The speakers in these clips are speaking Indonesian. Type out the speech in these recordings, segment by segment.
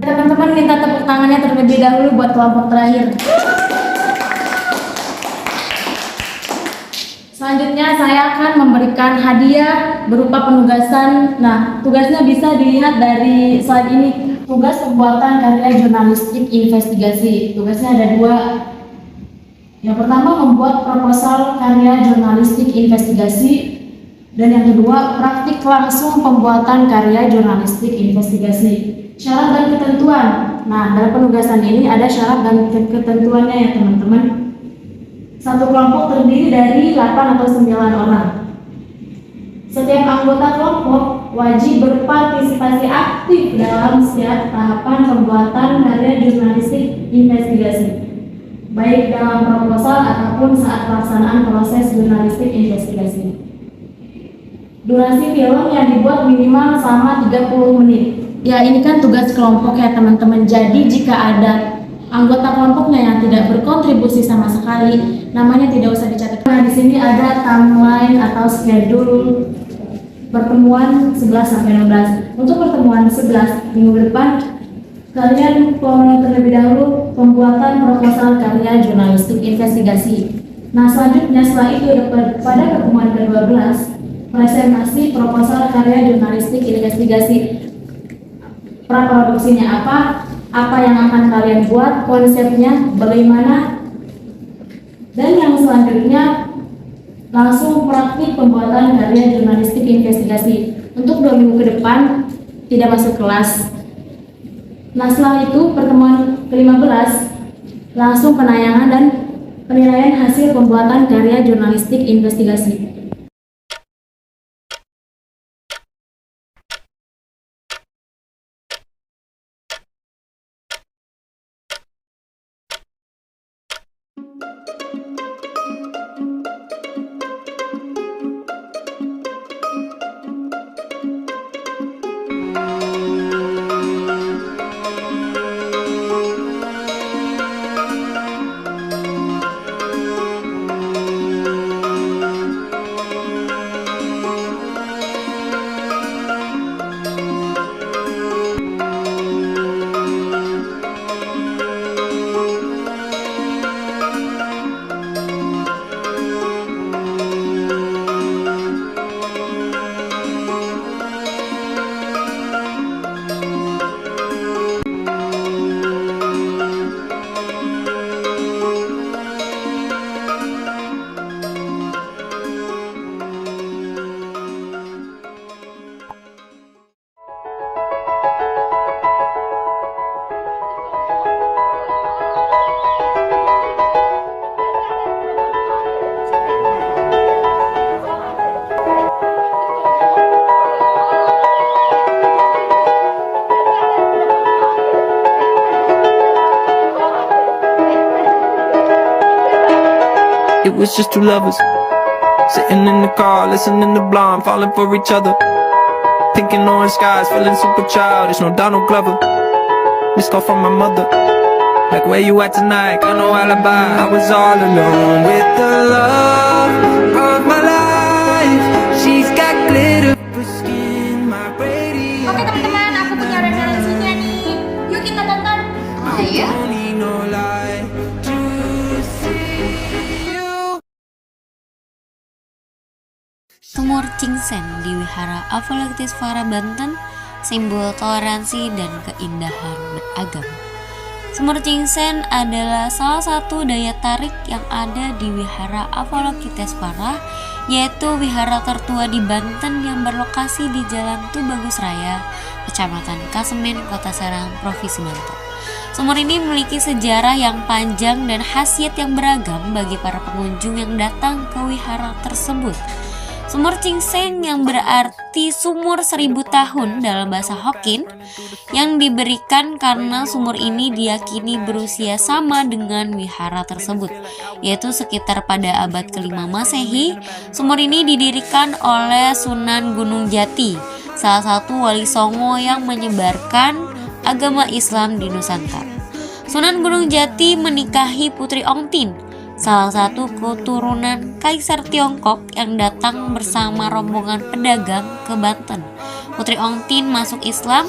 Teman-teman minta tepuk tangannya terlebih dahulu buat kelompok terakhir. Selanjutnya saya akan memberikan hadiah berupa penugasan. Nah, tugasnya bisa dilihat dari slide ini. Tugas pembuatan karya jurnalistik investigasi. Tugasnya ada 2. Yang pertama membuat proposal karya jurnalistik investigasi, dan yang kedua praktik langsung pembuatan karya jurnalistik investigasi. Syarat dan ketentuan. Nah, dalam penugasan ini ada syarat dan ketentuannya ya teman-teman. Satu kelompok terdiri dari 8 atau 9 orang. Setiap anggota kelompok wajib berpartisipasi aktif dalam setiap tahapan pembuatan karya jurnalistik investigasi, baik dalam proposal ataupun saat pelaksanaan proses jurnalistik investigasi. Durasi film yang dibuat minimal selama 30 menit. Ya, ini kan tugas kelompok ya teman-teman. Jadi jika ada anggota kelompoknya yang tidak berkontribusi sama sekali, namanya tidak usah dicatat. Nah, di sini ada timeline atau schedule pertemuan 11-16. Untuk pertemuan 11 minggu depan, kalian terlebih dahulu pembuatan proposal karya jurnalistik investigasi. Nah, selanjutnya setelah itu pada pertemuan ke-12, presentasi proposal karya jurnalistik investigasi. Praproduksinya apa yang akan kalian buat, konsepnya bagaimana, dan yang selanjutnya langsung praktik pembuatan karya jurnalistik investigasi. Untuk 2 minggu ke depan tidak masuk kelas. Nah, setelah itu pertemuan ke-15 langsung penayangan dan penilaian hasil pembuatan karya jurnalistik investigasi. It was just two lovers Sitting in the car, listening to Blonde, falling for each other. Thinking orange skies, feeling super childish, no Donald Glover. Missed call from my mother, like where you at tonight, got no alibi. I was all alone with the love of my life. She's got glitter for skin, my radio. Oke teman-teman, aku punya referensinya nih. Yuk kita tonton. Ayo. Don't need no light to see you. Sumur Cingsen di Wihara Avalokitesvara Banten, simbol toleransi dan keindahan beragama. Sumur Cingsen adalah salah satu daya tarik yang ada di Wihara Avalokitesvara, yaitu wihara tertua di Banten yang berlokasi di Jalan Tubagus Raya, Kecamatan Kasemen, Kota Serang, Provinsi Banten. Sumur ini memiliki sejarah yang panjang dan khasiat yang beragam bagi para pengunjung yang datang ke wihara tersebut. Sumur Cingsen yang berarti sumur 1000 tahun dalam bahasa Hokkien yang diberikan karena sumur ini diyakini berusia sama dengan wihara tersebut, yaitu sekitar pada abad ke-5 Masehi. Sumur ini didirikan oleh Sunan Gunung Jati, salah satu wali Songo yang menyebarkan agama Islam di Nusantara. Sunan Gunung Jati menikahi Putri Ong Tin, salah satu keturunan Kaisar Tiongkok yang datang bersama rombongan pedagang ke Banten. Putri Ong Tin masuk Islam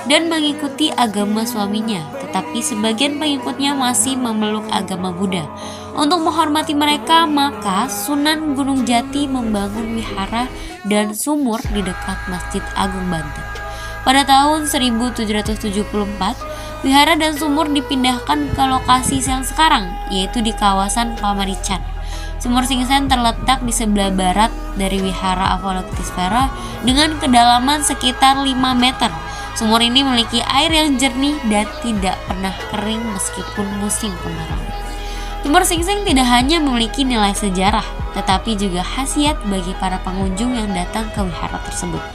dan mengikuti agama suaminya, tetapi sebagian pengikutnya masih memeluk agama Buddha. Untuk menghormati mereka, maka Sunan Gunung Jati membangun wihara dan sumur di dekat Masjid Agung Banten. Pada tahun 1774, wihara dan sumur dipindahkan ke lokasi yang sekarang, yaitu di kawasan Pamarican. Sumur Cingsen terletak di sebelah barat dari wihara Avalokitesvara dengan kedalaman sekitar 5 meter. Sumur ini memiliki air yang jernih dan tidak pernah kering meskipun musim kemarau. Sumur Cingsen tidak hanya memiliki nilai sejarah, tetapi juga khasiat bagi para pengunjung yang datang ke wihara tersebut.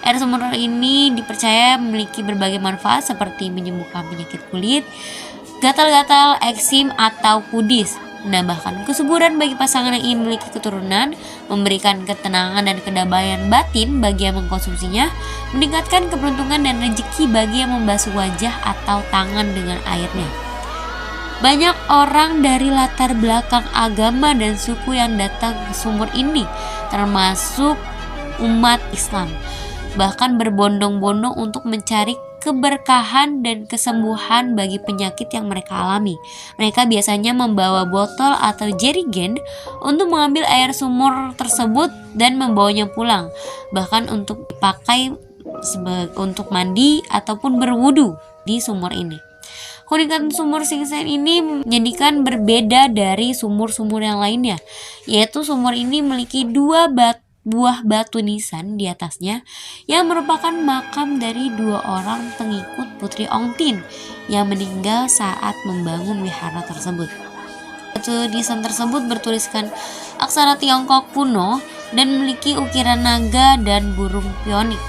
Air sumur ini dipercaya memiliki berbagai manfaat seperti menyembuhkan penyakit kulit, gatal-gatal, eksim, atau kudis, menambahkan kesuburan bagi pasangan yang ingin memiliki keturunan, memberikan ketenangan dan kedamaian batin bagi yang mengkonsumsinya, meningkatkan keberuntungan dan rezeki bagi yang membasuh wajah atau tangan dengan airnya. Banyak orang dari latar belakang agama dan suku yang datang ke sumur ini, termasuk umat Islam, bahkan berbondong-bondong untuk mencari keberkahan dan kesembuhan bagi penyakit yang mereka alami. Mereka biasanya membawa botol atau jerigen untuk mengambil air sumur tersebut dan membawanya pulang, bahkan untuk dipakai untuk mandi ataupun berwudu di sumur ini. Keunikan sumur Cingsen ini menjadikan berbeda dari sumur-sumur yang lainnya, yaitu sumur ini memiliki buah batu nisan di atasnya yang merupakan makam dari 2 orang pengikut Putri Ong Tin yang meninggal saat membangun wihara tersebut. Batu nisan tersebut bertuliskan aksara Tiongkok kuno dan memiliki ukiran naga dan burung pionik.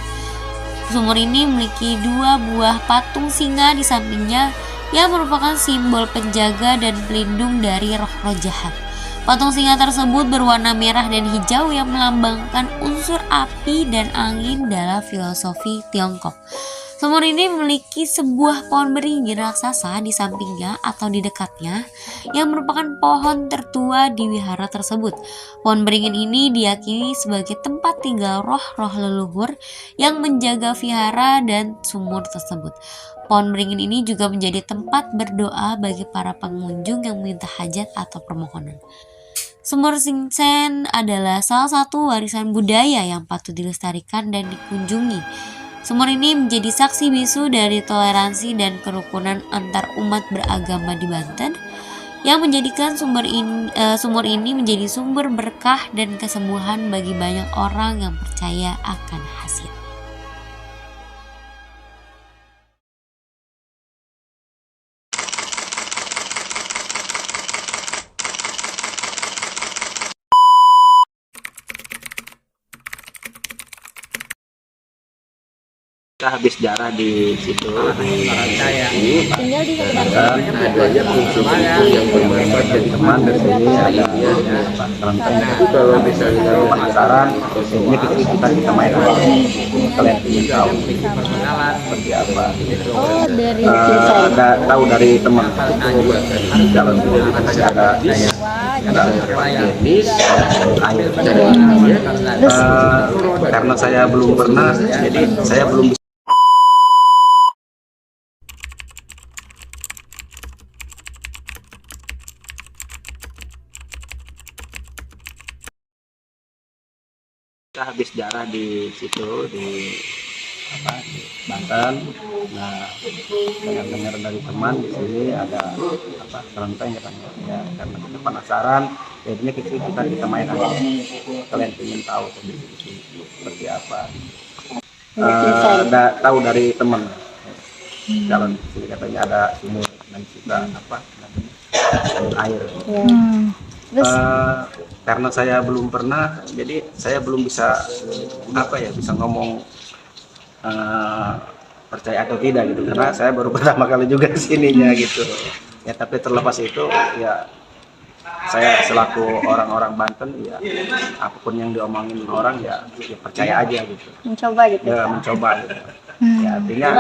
Sumur ini memiliki 2 buah patung singa di sampingnya yang merupakan simbol penjaga dan pelindung dari roh-roh jahat. Patung singa tersebut berwarna merah dan hijau yang melambangkan unsur api dan angin dalam filosofi Tiongkok. Sumur ini memiliki sebuah pohon beringin raksasa di sampingnya atau di dekatnya yang merupakan pohon tertua di wihara tersebut. Pohon beringin ini diyakini sebagai tempat tinggal roh-roh leluhur yang menjaga vihara dan sumur tersebut. Pohon beringin ini juga menjadi tempat berdoa bagi para pengunjung yang meminta hajat atau permohonan. Sumur Cingsen adalah salah satu warisan budaya yang patut dilestarikan dan dikunjungi. Sumur ini menjadi saksi bisu dari toleransi dan kerukunan antar umat beragama di Banten, yang menjadikan sumur ini menjadi sumber berkah dan kesembuhan bagi banyak orang yang percaya akan khasiat. Kita habis jarah di situ di Tinggal di sekitar dari teman dari sini ada kelenteng. Kalau misalnya penasaran, ini kita main aja. Kalian ingin tahu seperti apa? Oh, dari Tahu dari teman. Jalan masih ada jenis air. Karena saya belum pernah, jadi saya belum bisa. Kita habis jarah di situ di Banten. Nah, dengar dari teman di sini ada kelenteng katanya. Ya, karena kita penasaran, jadinya kita main aja. Kalian ingin tahu seperti apa? Tahu dari teman. Jalan di sini katanya ada sumur dan juga sumur air. Karena saya belum pernah, jadi saya belum bisa bisa ngomong percaya atau tidak gitu, karena saya baru pertama kali juga kesininya gitu ya. Tapi terlepas itu ya, saya selaku orang-orang Banten ya, apapun yang diomongin orang ya percaya aja gitu, mencoba gitu. ya mencoba gitu. Ya artinya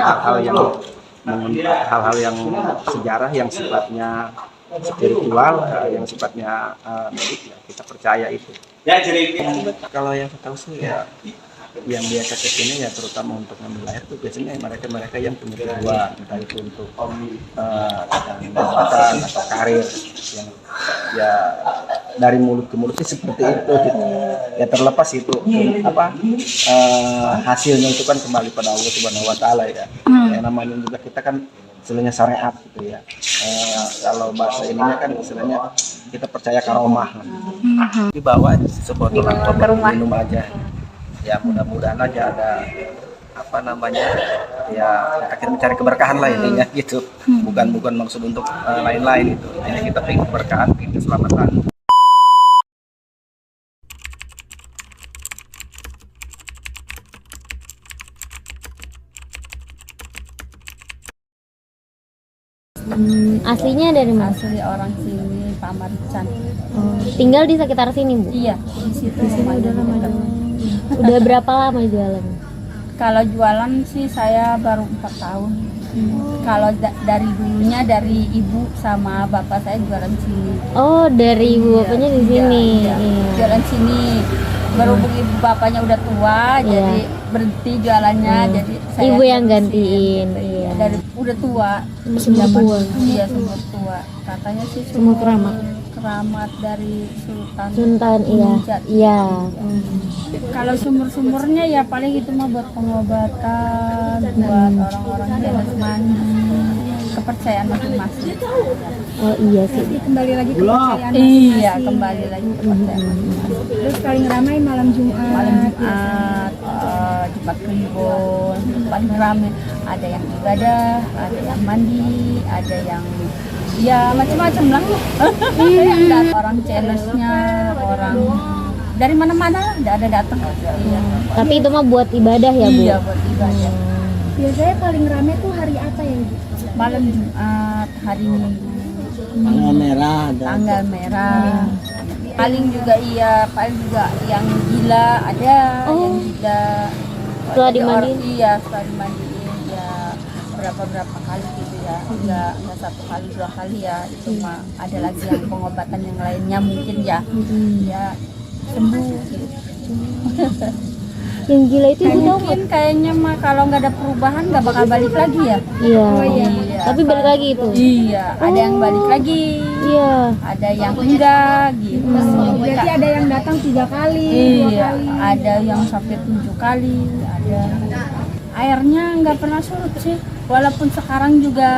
hal-hal yang sejarah yang sifatnya spiritual, yang sifatnya medik ya, kita percaya itu. Kalau yang saya tahu sih ya, yang biasa kesini ya terutama untuk ngambil air tuh biasanya mereka yang punya tujuan, entah itu untuk jabatan atau karir, yang ya dari mulut ke mulut sih seperti itu gitu. Ya terlepas itu hasilnya itu kan kembali pada Allah Subhanahu Wa Taala ya. Yang namanya juga kita kan istilahnya syariat gitu ya. Kalau bahasa ininya kan istilahnya kita percaya karomah. Dibawa sebotol ke rumah minum aja. Ya mudah-mudahan aja ada ya kita mencari keberkahan lah intinya gitu. Bukan maksud untuk lain-lain itu. Hanya kita pengen keberkahan, pengen keselamatan. Aslinya dari mana? Asli orang sini, Pak Marican. Tinggal di sekitar sini, Bu? Iya, di situ udah lama. Udah berapa lama jualan? Kalau jualan sih saya baru 4 tahun. Kalau dari dulunya dari ibu sama bapak saya jualan sini. Oh, dari ibu bapaknya di sini. Iya. Jualan sini. Berhubung ibu bapaknya udah tua, jadi berhenti jualannya. Jadi saya Ibu yang gantiin. Iya. Dari udah tua. Sumur tua. Iya, sumur tua. Katanya sih Sumur keramat. Keramat dari Sultan. Iya. Iya. Kalau sumur-sumurnya ya paling itu mah buat pengobatan, buat orang-orang yang harus mandi, kepercayaan masing-masing. Oh iya sih. Kembali lagi kepercayaan. Iya, kembali lagi kepercayaan masing-masing. Terus paling ramai malam Jumat. Malam Jumat, Jumat Kliwon, paling ramai. Ada yang ibadah, ada yang mandi, ada yang ya macam-macam lah. Dan orang Chinese-nya, orang dari mana-mana lah, ada datang. Iya. Tapi itu mah buat ibadah ya, Bu? Iya, buat ibadah. Biasanya paling ramai tuh hari apa ya, Bu? Malam Jumat, hari Minggu. Tanggal merah ada. Tanggal merah. Paling juga paling juga yang gila ada, yang gila. Setelah dimandiin? Iya, setelah dimandiin ya berapa kali gitu ya. Enggak 1 kali 2 kali ya. Itu mah ada lagi yang pengobatan yang lainnya mungkin ya. Ya sembuh gitu. Yang gila itu Ibu tahu nggak? Mungkin kayaknya mah kalau nggak ada perubahan nggak bakal balik lagi ya. Iya. Iya. Tapi balik lagi itu? Iya, ada yang balik lagi. Iya. Ada yang enggak gitu. Berarti ada yang datang 3 kali, 2 Iya, kali. ada yang sampai 7 kali, ada. Airnya nggak pernah surut sih, walaupun sekarang juga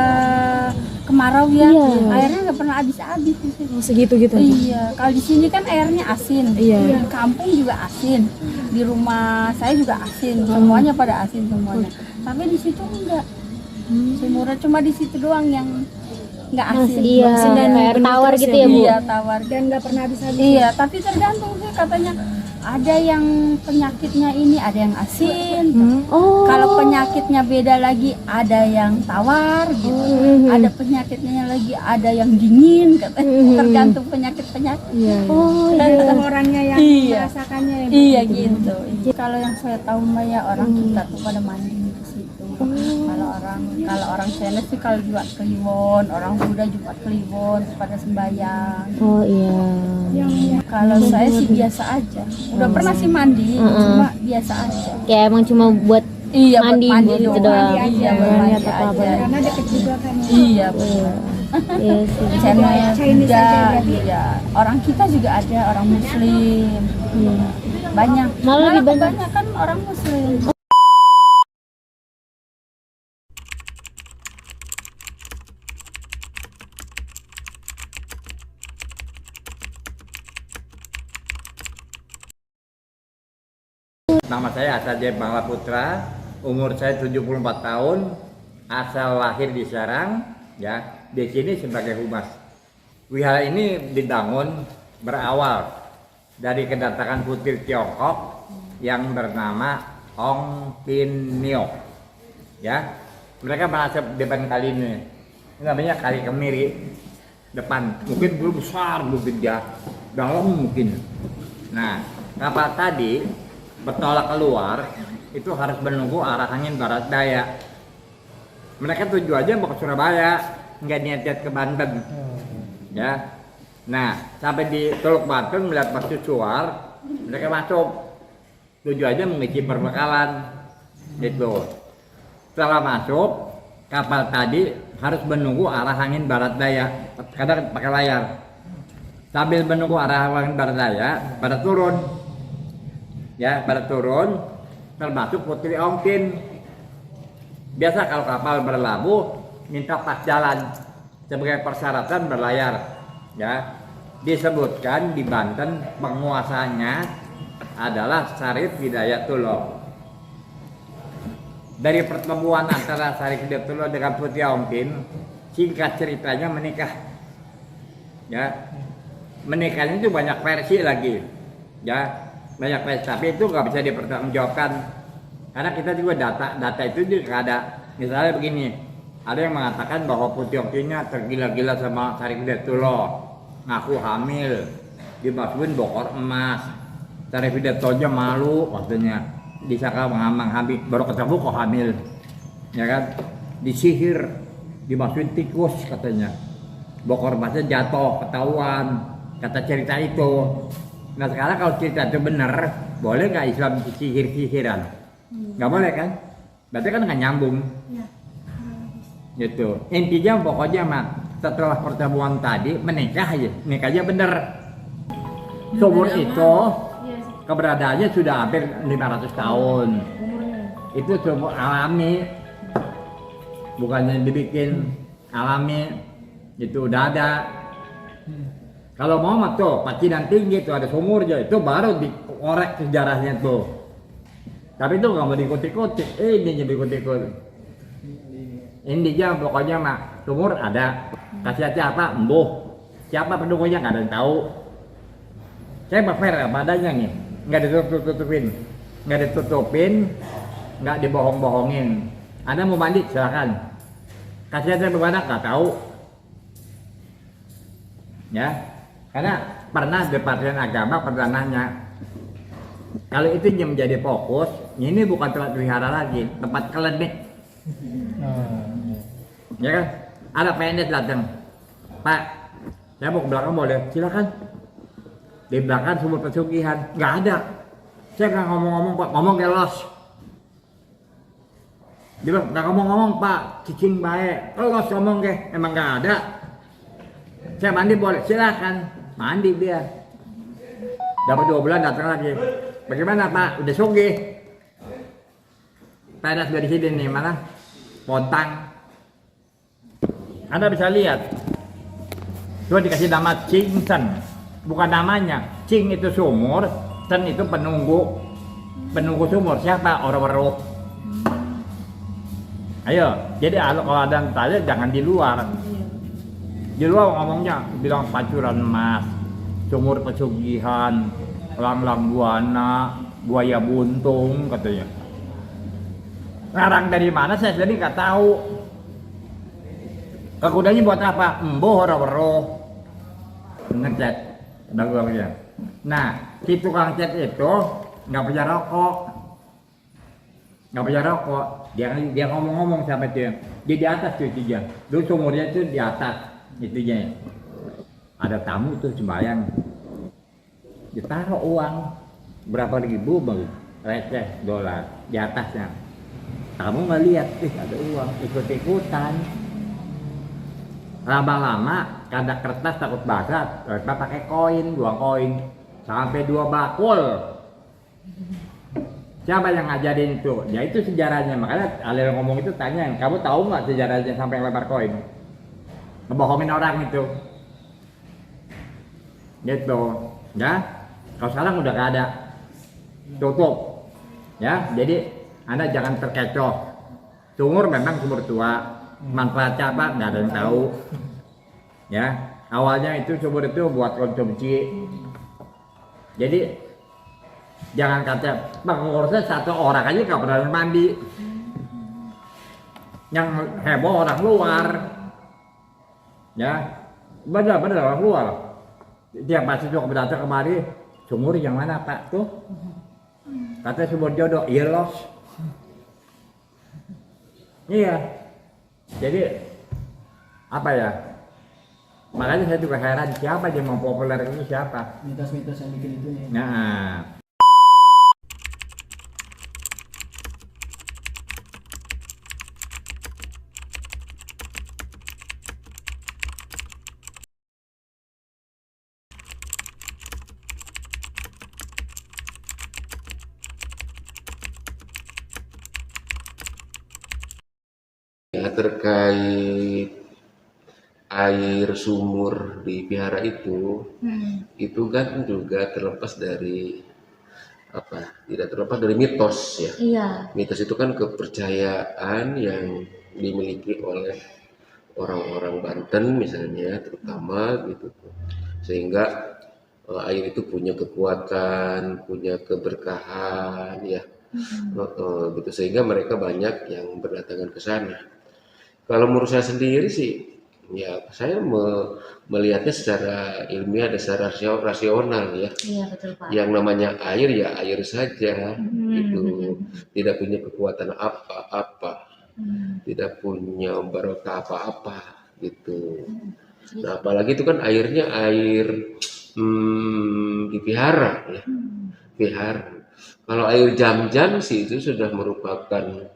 kemarau ya, Iya. airnya nggak pernah habis-habis sih. Segitu gitu. Iya, kalau di sini kan airnya asin, Iya. di kampung juga asin, di rumah saya juga asin, semuanya pada asin semuanya. Tapi di situ enggak, sumurnya cuma di situ doang yang nggak asin. Iya. Dan Air tawar gitu ya, Bu? Iya, tawar. Dan nggak pernah habis-habis. Iya, tapi tergantung sih katanya ada yang penyakitnya ini ada yang asin. Oh. Kalau penyakitnya beda lagi ada yang tawar gitu. Ada penyakitnya lagi ada yang dingin katanya. Tergantung penyakit-penyakit. Oh, Tergantung orangnya yang Iya. merasakannya ya. Iya gitu. Kalau yang saya tahu Mbak ya orang kita tuh pada mandi di situ. Kalau orang Chinese sih kalau Jumat Kliwon, orang Buddha Jumat Kliwon pada sembahyang. Oh iya. Kalau saya sih biasa aja. Udah pernah sih mandi, cuma biasa aja. Kayak emang cuma buat Iya, mandi buat mandi gitu doang. doang. Iya, buat Bukan mandi lihat apa-apa. aja. Karena deket juga kan. Iya, betul. Iya sih. Chinese Chinese juga, aja berarti. iya. Orang kita juga ada orang Muslim. Banyak. Malah lebih banyak. kebanyakan orang Muslim. Nama saya Asaje Bangla Putra, umur saya 74 tahun, asal lahir di Serang, ya, di sini sebagai humas. Wihara ini dibangun berawal dari kedatangan putri Tiongkok yang bernama Ong Pin Nio. Ya, mereka merasa depan kali ini namanya Kali Kemiri depan, mungkin belum besar, belum gede, dalam mungkin. Nah, kapal tadi bertolak keluar itu harus menunggu arah angin barat daya. Mereka tujuannya mau ke Surabaya, nggak niat ke Banten. Ya, nah sampai di Teluk Banten melihat mercusuar, mereka masuk. Tujuannya mengisi perbekalan, gitu. Setelah masuk, kapal tadi harus menunggu arah angin barat daya, kadang pakai layar. Sambil menunggu arah angin barat daya, pada turun. Ya, pada turun termasuk Putri Ongkin. Biasa kalau kapal berlabuh minta pas jalan sebagai persyaratan berlayar. Ya, disebutkan di Banten penguasanya adalah Syarif Hidayatullah. Dari pertemuan antara Syarif Hidayatullah dengan Putri Ongkin, singkat ceritanya menikah. Ya, menikahnya itu banyak versi lagi. Ya, banyak versi, tapi itu nggak bisa dipertanggungjawabkan karena kita juga data itu juga ada. Misalnya begini, ada yang mengatakan bahwa Putri Ongkinnya tergila-gila sama Syarif Hidayatullah, ngaku hamil, dimasukin bokor emas. Syarif Hidayatullah malu waktunya, disangka mengamang hamil, baru ketemu kok hamil, ya kan? Disihir, dimasukin tikus katanya, bokor emasnya jatuh, ketahuan, kata cerita itu. Nah sekarang kalau cerita itu benar, boleh nggak Islam sihir-sihiran? Nggak boleh kan? Berarti kan nggak nyambung. Gitu. Intinya pokoknya mah setelah pertemuan tadi menikah aja, nikahnya bener. Seumur itu keberadaannya sudah hampir 500 tahun. Itu seumur alami, bukannya dibikin alami. Itu udah ada. Kalau mau mah tuh pacinan tinggi tuh ada sumurnya, itu baru dikorek sejarahnya tuh. Tapi itu nggak mau diikut-ikut, ini jadi ikut-ikut. Intinya pokoknya mah sumur ada, kasih siapa embuh, siapa pendukungnya nggak ada yang tahu. Saya fair apa adanya nih, nggak ditutupin, nggak dibohong-bohongin. Anda mau mandi silakan, kasih saya bagaimana nggak tahu. Ya. Karena pernah Departemen Agama pernah nanya, kalau itu yang menjadi fokus, ini bukan tempat wihara lagi, tempat klinik. Ya kan? Ada PNS datang, Pak, saya mau ke belakang boleh? Silakan. Di belakang sumur pesugihan, nggak ada. Saya nggak ngomong-ngomong Pak, ngomong kelos. Dia bilang nggak ngomong-ngomong Pak, cicing baik. Oh los ngomong ke, emang nggak ada. Saya mandi boleh? Silakan. Mandi dia. Dapat 2 bulan datang lagi. Bagaimana Pak? Udah sugih. Panas dari sini nih, mana? Pontang. Anda bisa lihat. Itu dikasih nama Ching Sen. Bukan namanya. Ching itu sumur, Sen itu penunggu. Penunggu sumur. Siapa? Orang-orang. Ayo, jadi kalau ada yang tanya jangan di luar. Di luar ngomongnya bilang pancuran emas, sumur pesugihan, elang buana, buaya buntung katanya. Ngarang dari mana saya sendiri nggak tahu. Kudanya buat apa? Embo horo-horo ngecat dagangnya. Nah, si tukang cat itu nggak punya rokok, dia ngomong-ngomong sama dia. Dia di atas tuh dia. Dulu sumurnya tuh di atas itunya. Ada tamu tuh sembahyang. Ditaruh uang berapa ribu bang, receh dolar di atasnya. Kamu nggak lihat, ada uang, ikut-ikutan. Lama-lama kada kertas takut basah, mereka pakai koin, 2 koin sampai 2 bakul. Siapa yang ngajarin itu? Ya itu sejarahnya. Makanya Alil ngomong itu tanya, kamu tahu nggak sejarahnya sampai lebar koin? Ngebohongin orang itu. Gitu, ya. Kalau sekarang udah gak ada, tutup, ya. Jadi Anda jangan terkecoh. Sumur memang sumur tua, manfaatnya apa nggak ada yang tahu. Ya, awalnya itu sumur itu buat konsumsi. Jadi jangan kata pengurusnya 1 orang aja nggak pernah mandi. Yang heboh orang luar, ya, benar orang luar. Dia pasti tuh datang kemari, sumur yang mana Pak tuh? Katanya sumur jodoh, iya los. Iya. Jadi apa ya? Makanya saya juga heran siapa yang mau populer itu siapa? Mitos-mitos yang bikin itu nih. Nah. Ya, terkait air sumur di vihara itu kan juga terlepas dari tidak terlepas dari mitos ya. Iya. Mitos itu kan kepercayaan yang dimiliki oleh orang-orang Banten misalnya terutama gitu, sehingga air itu punya kekuatan, punya keberkahan ya, gitu, sehingga mereka banyak yang berdatangan ke sana. Kalau menurut saya sendiri sih, ya saya melihatnya secara ilmiah dan secara rasional ya. Iya betul Pak. Yang namanya air ya air saja, itu tidak punya kekuatan apa-apa, tidak punya barokah apa-apa gitu. Nah apalagi itu kan airnya air di vihara ya, vihara. Kalau air jam-jam sih itu sudah merupakan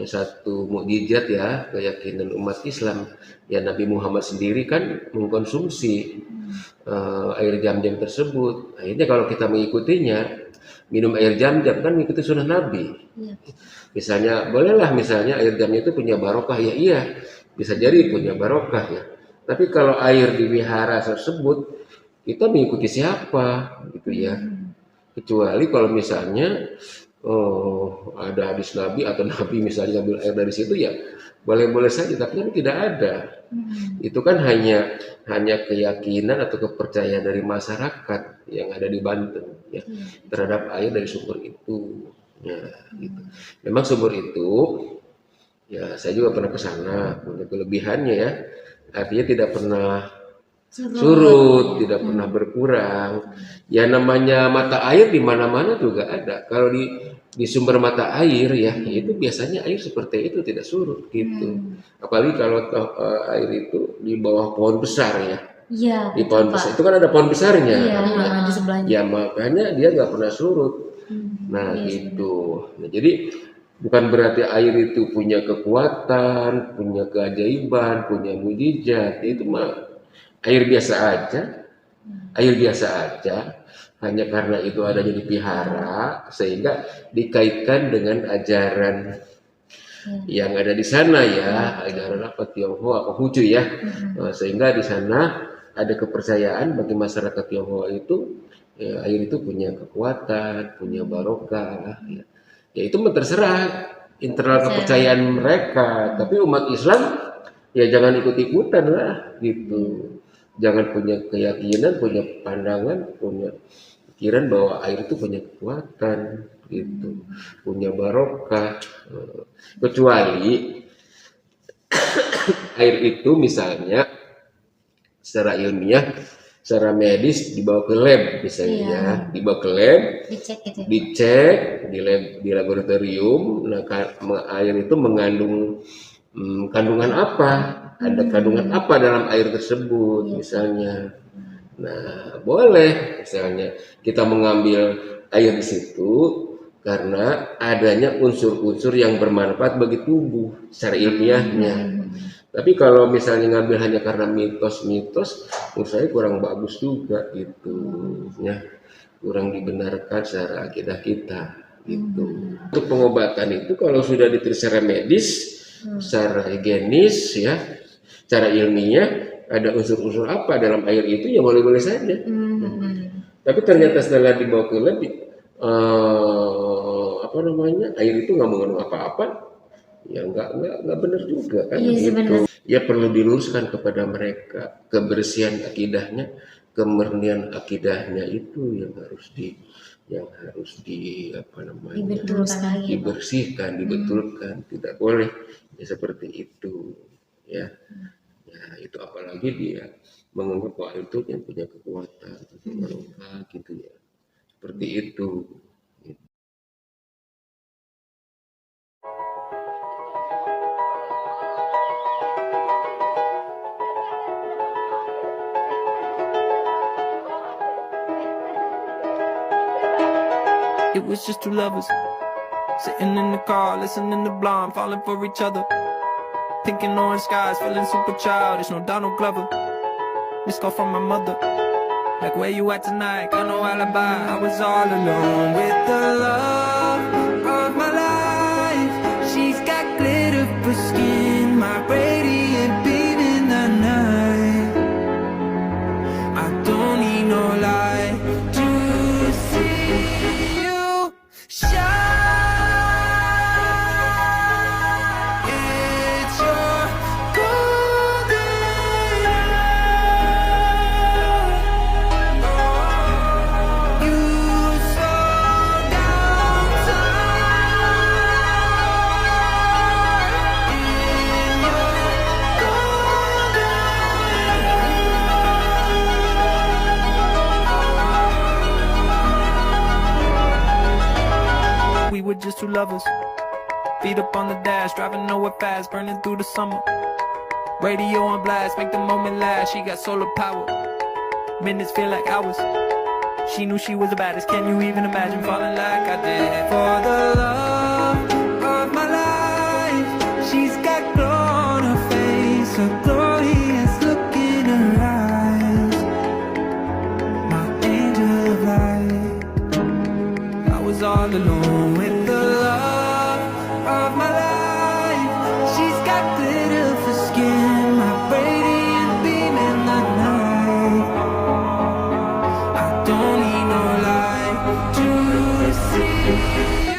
satu mukjizat ya, keyakinan umat Islam. Ya Nabi Muhammad sendiri kan mengkonsumsi air jam-jam tersebut. Akhirnya kalau kita mengikutinya, minum air jam-jam kan mengikuti sunnah Nabi. Misalnya, bolehlah misalnya air jamnya itu punya barokah, ya iya, bisa jadi punya barokah ya. Tapi kalau air di wihara tersebut, kita mengikuti siapa gitu ya. Kecuali kalau misalnya ada hadis Nabi atau Nabi misalnya ambil air dari situ ya boleh-boleh saja, tapi kan tidak ada. Itu kan hanya keyakinan atau kepercayaan dari masyarakat yang ada di Banten ya terhadap air dari sumber itu. Ya, gitu. Memang sumber itu ya saya juga pernah ke sana, punya kelebihannya ya. Artinya tidak pernah surut, tidak pernah berkurang. Ya namanya mata air di mana-mana juga ada. Kalau di sumber mata air ya itu biasanya air seperti itu tidak surut gitu. Apalagi kalau air itu di bawah pohon besar ya. Iya. Di pohon besar itu kan ada pohon besarnya. Iya, di sebelahnya. Ya makanya dia nggak pernah surut. Nah gitu. Nah, jadi bukan berarti air itu punya kekuatan, punya keajaiban, punya mukjizat. Itu mah air biasa aja, air biasa aja. Hanya karena itu adanya di vihara, sehingga dikaitkan dengan ajaran yang ada di sana ya, ajaran apa Tionghoa, Konghucu ya. Sehingga di sana ada kepercayaan bagi masyarakat Tionghoa itu, ya, air itu punya kekuatan, punya barokah. Ya itu terserah internal kepercayaan mereka. Tapi umat Islam ya jangan ikut-ikutan lah gitu. Jangan punya keyakinan, punya pandangan, punya pikiran bahwa air itu punya kekuatan gitu, punya barokah. Kecuali air itu misalnya secara ilmiah, secara medis dibawa ke lab misalnya, dibawa ke lab, Dicek gitu. dicek di laboratorium. Nah, air itu mengandung kandungan apa? Ada kandungan apa dalam air tersebut misalnya. Nah, boleh misalnya kita mengambil air di situ karena adanya unsur-unsur yang bermanfaat bagi tubuh secara ilmiahnya. Tapi kalau misalnya ngambil hanya karena mitos-mitos, menurut saya kurang bagus juga gitu, ya, kurang dibenarkan secara akidah kita gitu. Untuk pengobatan itu kalau sudah diteliti secara medis, secara higienis, ya, secara ilmiah, ada unsur-unsur apa dalam air itu ya boleh-boleh saja. Tapi ternyata setelah dibawa ke lab, air itu nggak mengandung apa-apa. Ya nggak benar juga kan, gitu. Ya perlu diluruskan kepada mereka kebersihan akidahnya, kemurnian akidahnya itu yang harus dibersihkan, dibetulkan. Tidak boleh ya seperti itu, ya itu apalagi dia menganggap bahwa itu yang punya kekuatan gitu ya, seperti itu. It was just two lovers sitting in the car, listening to Blonde, falling for each other, thinking orange skies, feeling super childish. No Donald Glover. Missed call from my mother, like where you at tonight? Got no alibi. I was all alone with the love of my life. She's got glitter for skin, my radiant beam in the night. I don't need no light to see you shine. It's your golden hour. You slow down time in your golden. We were just two lovers, feet up on the dash, driving nowhere fast, burning through the summer. Radio on blast, make the moment last. She got solar power, minutes feel like hours. She knew she was the baddest. Can you even imagine falling like I did? For the love of my life, she's got glow on her face, a glorious look in her eyes. My angel of light. I was all alone with the love of my life. She's got glitter for skin, my radiant beam in the night. I don't need no light to see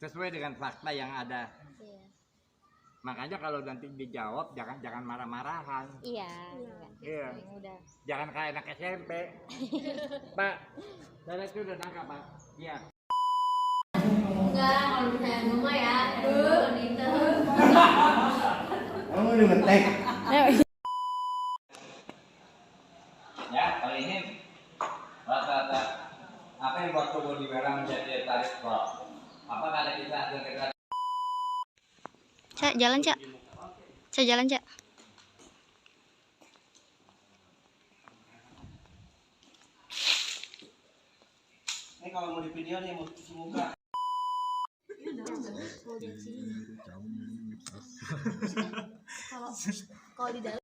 sesuai dengan fakta yang ada. Iya. Makanya kalau nanti dijawab jangan marah-marahan. Iya. Iya. Udah. Jangan kayak anak SMP. Pak, saya itu udah nangkap Pak. Iya. Enggak, kalau misalnya rumah ya, itu. Kamu udah ngetek. Ya, kali ini rata-rata apa yang buat tubuh di barang menjadi tarik kok? Apa ada kita hasil kita? Cak, jalan, Cak. Cak, jalan, Cak. Ini kalau mau di video nih mau cuci muka. Kalau di dalam